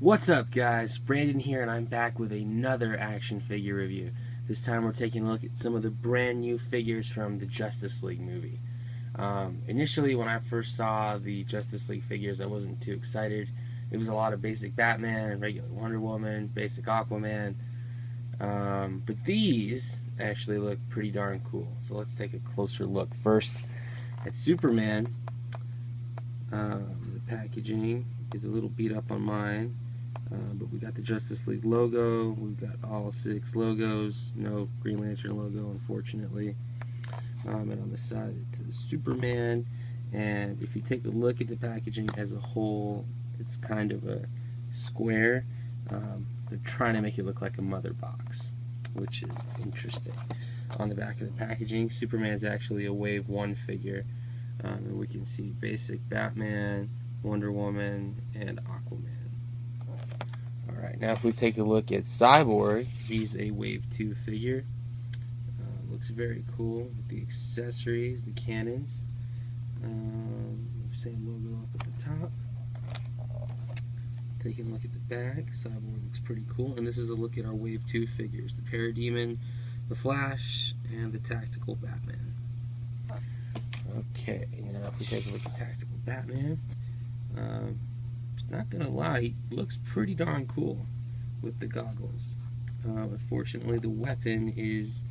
What's up, guys? Brandon here, and I'm back with another action figure review. This time we're taking a look at some of the brand new figures from the Justice League movie. Initially, when I first saw the Justice League figures, I wasn't too excited. It was a lot of basic Batman, regular Wonder Woman, basic Aquaman. But these actually look pretty darn cool. So let's take a closer look. First, at Superman. The packaging is a little beat up on mine. But we got the Justice League logo, we've got all 6 logos, no Green Lantern logo unfortunately, and on the side it says Superman, and if you take a look at the packaging as a whole, it's kind of a square. They're trying to make it look like a mother box, which is interesting. On the back of the packaging, Superman is actually a Wave 1 figure, and we can see basic Batman, Wonder Woman, and Aquaman. Alright, now if we take a look at Cyborg, he's a Wave 2 figure. Looks very cool with the accessories, the cannons. Same logo up at the top. Taking a look at the back, Cyborg looks pretty cool. And this is a look at our Wave 2 figures, the Parademon, the Flash, and the Tactical Batman. Okay, now if we take a look at Tactical Batman, not gonna lie, he looks pretty darn cool with the goggles. Unfortunately, the weapon is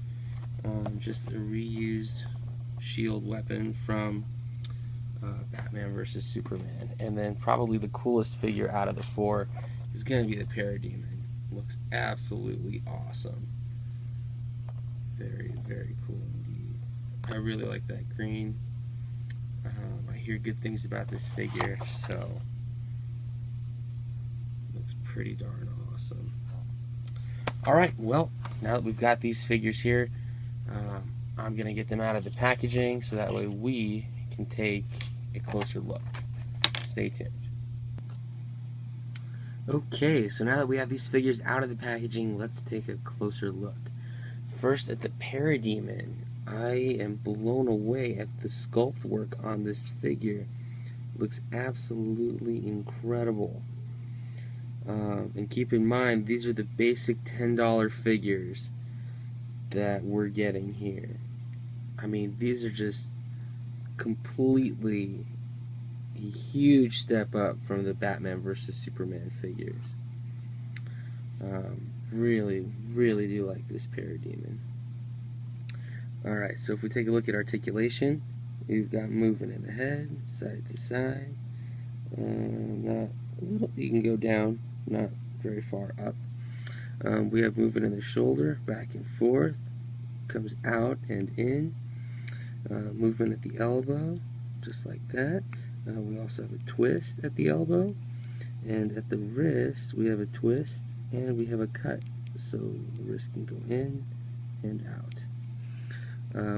just a reused shield weapon from Batman vs. Superman. And then probably the coolest figure out of the 4 is gonna be the Parademon. Looks absolutely awesome. Very, very cool indeed. I really like that green. I hear good things about this figure, so looks pretty darn awesome. Alright, well, now that we've got these figures here, I'm going to get them out of the packaging so that way we can take a closer look. Stay tuned. Okay, so now that we have these figures out of the packaging, let's take a closer look. First, at the Parademon, I am blown away at the sculpt work on this figure. It looks absolutely incredible. And keep in mind, these are the basic $10 figures that we're getting here. I mean, these are just completely a huge step up from the Batman vs. Superman figures. Really, really do like this Parademon. Alright, so if we take a look at articulation, we've got movement in the head, side to side. Not a little, you can go down, not very far up. We have movement in the shoulder, back and forth, comes out and in. Movement at the elbow, just like that. We also have a twist at the elbow, and at the wrist we have a twist and we have a cut, so the wrist can go in and out.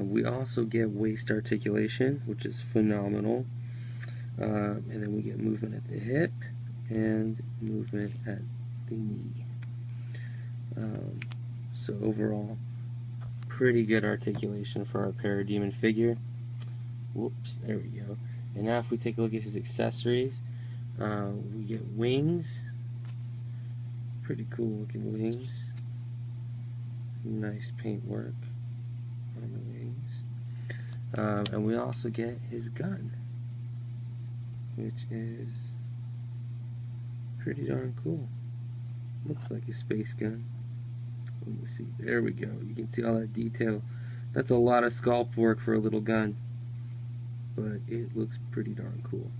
We also get waist articulation, which is phenomenal, and then we get movement at the hip and movement at the knee. So overall, pretty good articulation for our Parademon figure. Whoops, there we go. And now if we take a look at his accessories, we get wings. Pretty cool looking wings. Nice paint work on the wings. And we also get his gun, which is pretty darn cool. Looks like a space gun. Let me see. There we go. You can see all that detail. That's a lot of sculpt work for a little gun, but it looks pretty darn cool.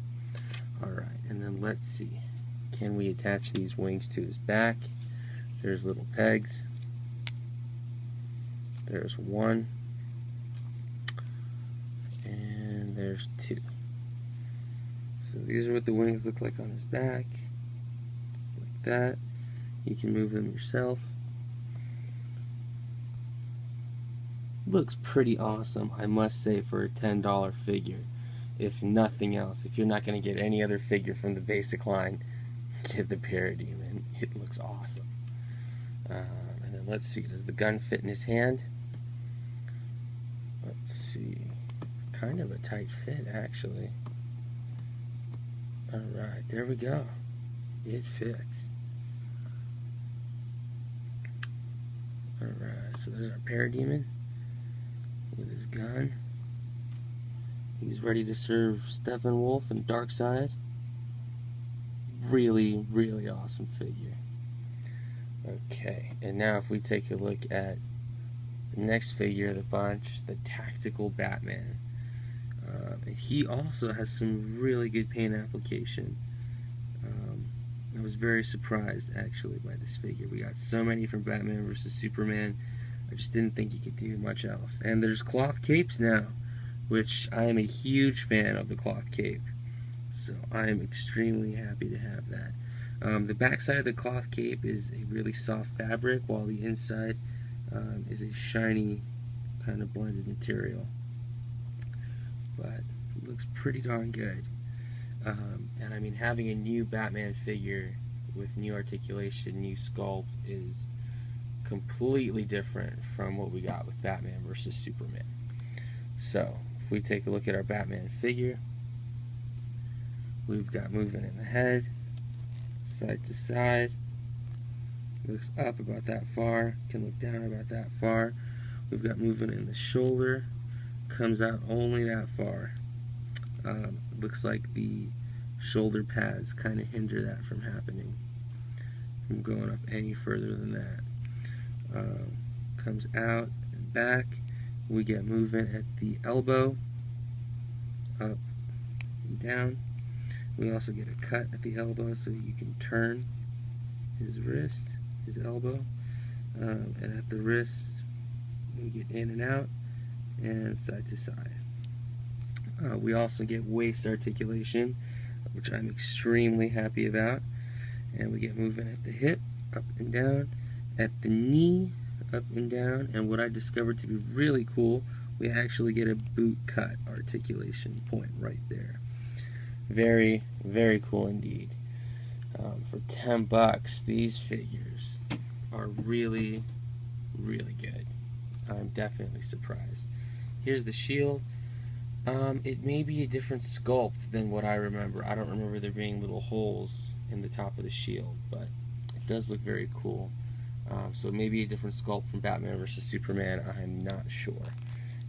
Alright, and then let's see. Can we attach these wings to his back? There's little pegs. There's 1. And there's 2. So these are what the wings look like on his back. Just like that. You can move them yourself. Looks pretty awesome, I must say, for a $10 figure. If nothing else, if you're not going to get any other figure from the basic line, get the Parademon. It looks awesome. And then let's see, does the gun fit in his hand? Let's see. Kind of a tight fit, actually. Alright, there we go. It fits. Alright, so there's our Parademon with his gun. He's ready to serve Steppenwolf and Darkseid. Really, really awesome figure. Okay, and now if we take a look at the next figure of the bunch, the Tactical Batman. He also has some really good paint application. I was very surprised actually by this figure. We got so many from Batman vs. Superman. I just didn't think he could do much else. And there's cloth capes now, which I am a huge fan of the cloth cape. So I am extremely happy to have that. The backside of the cloth cape is a really soft fabric, while the inside is a shiny kind of blended material. But it looks pretty darn good. And I mean, having a new Batman figure with new articulation, new sculpt is completely different from what we got with Batman vs. Superman. So, if we take a look at our Batman figure, we've got movement in the head, side to side. Looks up about that far, can look down about that far. We've got movement in the shoulder, comes out only that far. Looks like the shoulder pads kind of hinder that from happening, from going up any further than that. Comes out and back. We get movement at the elbow, up and down. We also get a cut at the elbow so you can turn his wrist, his elbow. And at the wrist, we get in and out and side to side. We also get waist articulation, which I'm extremely happy about. And we get movement at the hip, up and down, at the knee, up and down, and what I discovered to be really cool, we actually get a boot cut articulation point right there. Very, very cool indeed. For $10, these figures are really, really good. I'm definitely surprised. Here's the shield. It may be a different sculpt than what I remember. I don't remember there being little holes in the top of the shield, but it does look very cool. So it may be a different sculpt from Batman vs. Superman. I'm not sure.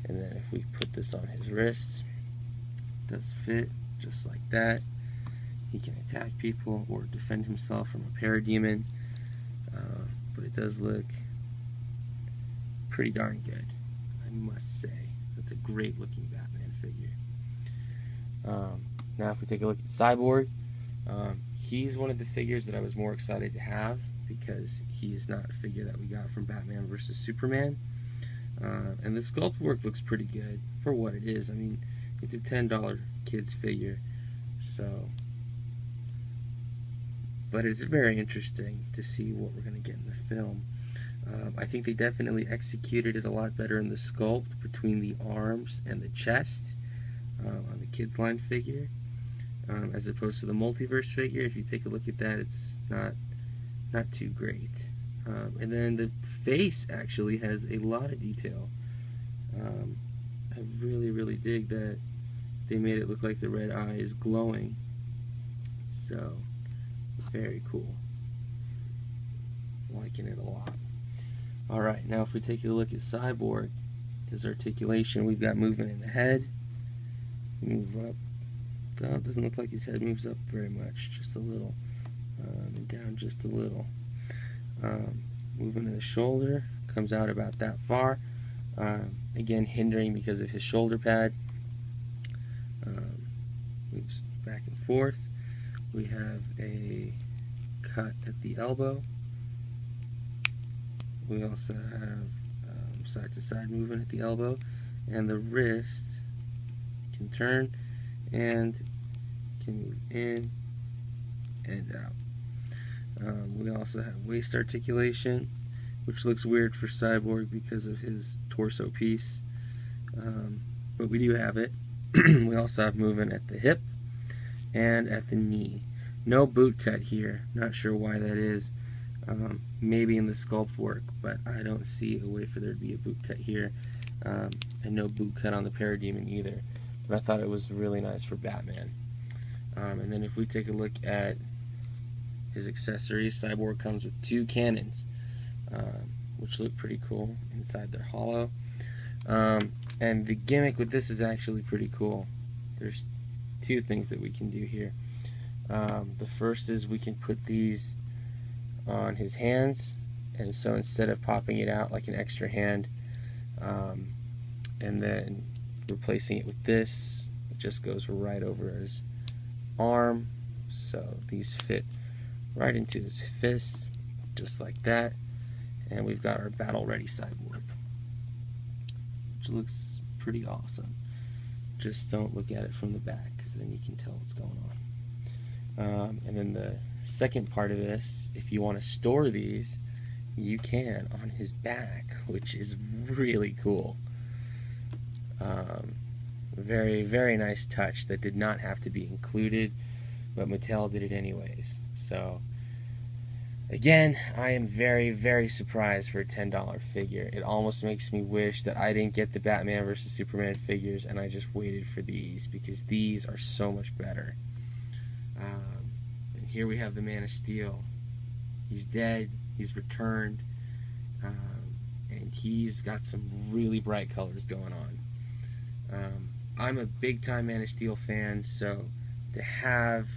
And then if we put this on his wrist, it does fit just like that. He can attack people or defend himself from a Parademon. But it does look pretty darn good, I must say. That's a great looking Batman figure. Now if we take a look at Cyborg, he's one of the figures that I was more excited to have because he's not a figure that we got from Batman vs. Superman. And the sculpt work looks pretty good for what it is. I mean, it's a $10 kids figure, so. But it's very interesting to see what we're going to get in the film. I think they definitely executed it a lot better in the sculpt between the arms and the chest on the kids line figure, as opposed to the multiverse figure. If you take a look at that, it's not too great. And then the face actually has a lot of detail. I really, really dig that they made it look like the red eye is glowing. So, very cool. Liking it a lot. Alright, now if we take a look at Cyborg, his articulation, we've got movement in the head. Move up. Oh, it doesn't look like his head moves up very much, just a little. And down just a little. Movement in the shoulder, comes out about that far. Again, hindering because of his shoulder pad. Moves back and forth. We have a cut at the elbow. We also have side to side movement at the elbow, and the wrist can turn and can move in and out. We also have waist articulation, which looks weird for Cyborg because of his torso piece, but we do have it. We also have movement at the hip and at the knee. No boot cut here, not sure why that is. Maybe in the sculpt work, but I don't see a way for there to be a boot cut here, and no boot cut on the Parademon either. But I thought it was really nice for Batman. And then if we take a look at his accessories, Cyborg comes with two cannons. which look pretty cool inside their hollow. And the gimmick with this is actually pretty cool. There's two things that we can do here. The first is we can put these on his hands, and so instead of popping it out like an extra hand and then replacing it with this, it just goes right over his arm. So these fit right into his fist, just like that. And we've got our battle ready cyborg, which looks pretty awesome. Just don't look at it from the back, because then you can tell what's going on. And then the second part of this, if you want to store these, you can on his back, which is really cool. Very, very nice touch that did not have to be included, but Mattel did it anyways. So again, I am very, very surprised for a $10 figure. It almost makes me wish that I didn't get the Batman vs. Superman figures and I just waited for these, because these are so much better. And here we have the Man of Steel. He's dead, he's returned, and he's got some really bright colors going on. I'm a big time Man of Steel fan, so to have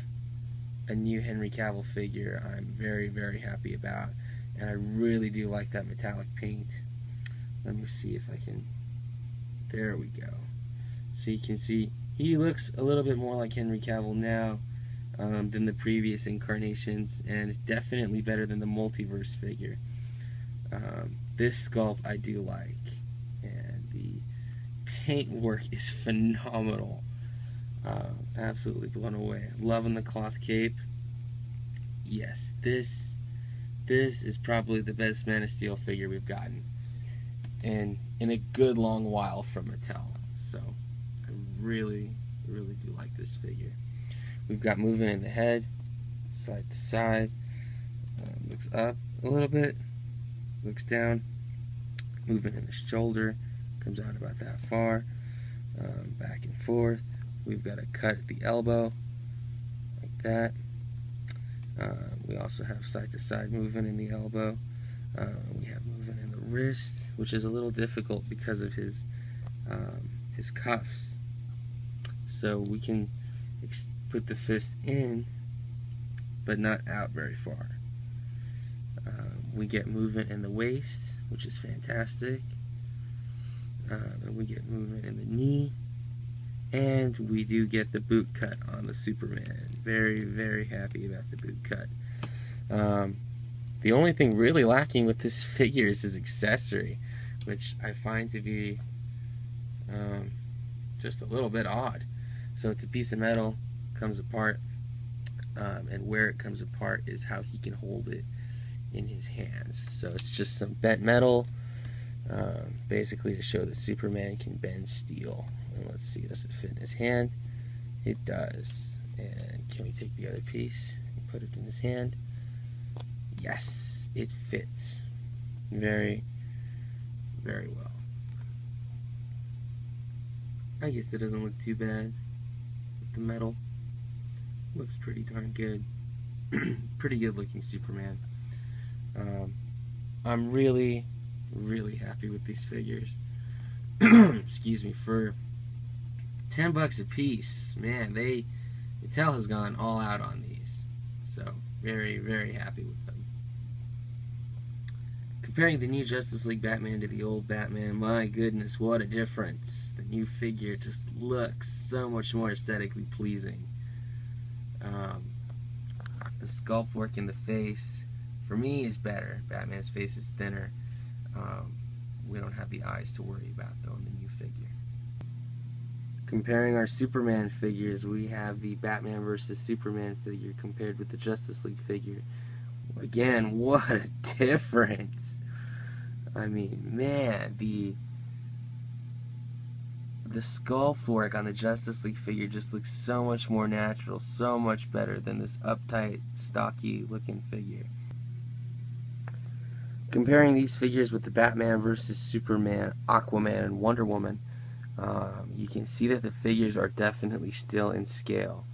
a new Henry Cavill figure, I'm very, very happy about, and I really do like that metallic paint. Let me see if I can, there we go. So you can see he looks a little bit more like Henry Cavill now than the previous incarnations, and definitely better than the multiverse figure. This sculpt I do like, and the paint work is phenomenal. Absolutely blown away. Loving the cloth cape. Yes, this is probably the best Man of Steel figure we've gotten in a good long while from Mattel. So I really, really do like this figure. We've got movement in the head, side to side. Looks up a little bit, looks down. Movement in the shoulder, comes out about that far. Back and forth. We've got a cut at the elbow, like that. We also have side-to-side movement in the elbow. We have movement in the wrist, which is a little difficult because of his cuffs. So we can put the fist in, but not out very far. We get movement in the waist, which is fantastic. And we get movement in the knee. And we do get the boot cut on the Superman. Very, very happy about the boot cut. The only thing really lacking with this figure is his accessory, which I find to be just a little bit odd. So it's a piece of metal, comes apart, and where it comes apart is how he can hold it in his hands. So it's just some bent metal, basically to show that Superman can bend steel. And let's see, does it fit in his hand? It does. And can we take the other piece and put it in his hand? Yes, it fits. Very, very well. I guess it doesn't look too bad with the metal. Looks pretty darn good. Pretty good looking Superman. I'm really, really happy with these figures. Excuse me, for $10 a piece, man, Mattel has gone all out on these. So very, very happy with them. Comparing the new Justice League Batman to the old Batman, my goodness, what a difference. The new figure just looks so much more aesthetically pleasing. The sculpt work in the face, for me, is better. Batman's face is thinner. We don't have the eyes to worry about, though, in the new figure. Comparing our Superman figures, we have the Batman vs. Superman figure compared with the Justice League figure. Again, what a difference! I mean, man, the sculpt work on the Justice League figure just looks so much more natural, so much better than this uptight, stocky looking figure. Comparing these figures with the Batman vs. Superman, Aquaman, and Wonder Woman, you can see that the figures are definitely still in scale.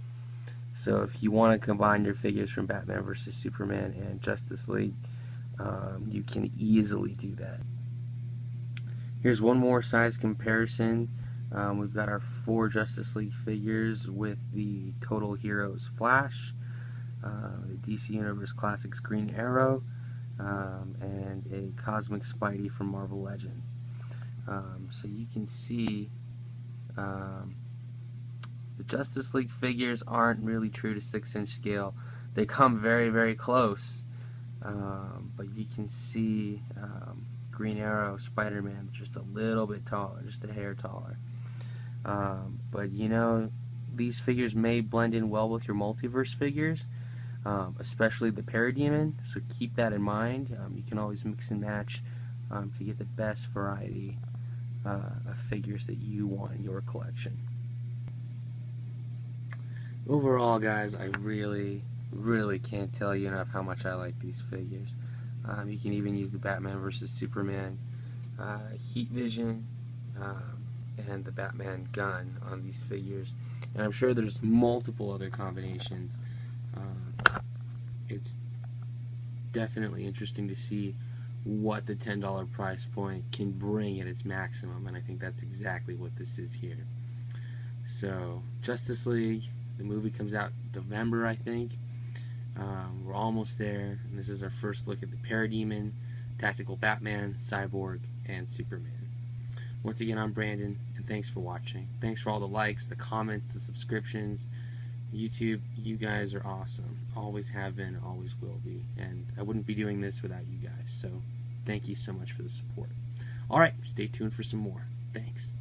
So if you want to combine your figures from Batman vs. Superman and Justice League, you can easily do that. Here's one more size comparison. We've got our 4 Justice League figures with the Total Heroes Flash, the DC Universe Classics Green Arrow, and a Cosmic Spidey from Marvel Legends. So you can see the Justice League figures aren't really true to 6-inch scale. They come very, very close, but you can see Green Arrow, Spider-Man just a little bit taller, just a hair taller. But you know, these figures may blend in well with your multiverse figures, especially the Parademon, so keep that in mind. You can always mix and match to get the best variety of figures that you want in your collection. Overall, guys, I really can't tell you enough how much I like these figures. You can even use the Batman vs. Superman Heat Vision and the Batman gun on these figures, and I'm sure there's multiple other combinations. It's definitely interesting to see what the $10 price point can bring at its maximum, and I think that's exactly what this is here. So, Justice League, the movie comes out November, I think. We're almost there, and this is our first look at the Parademon, Tactical Batman, Cyborg, and Superman. Once again, I'm Brandon, and thanks for watching. Thanks for all the likes, the comments, the subscriptions. YouTube, you guys are awesome. Always have been, always will be. And I wouldn't be doing this without you guys. So thank you so much for the support. Alright, stay tuned for some more. Thanks.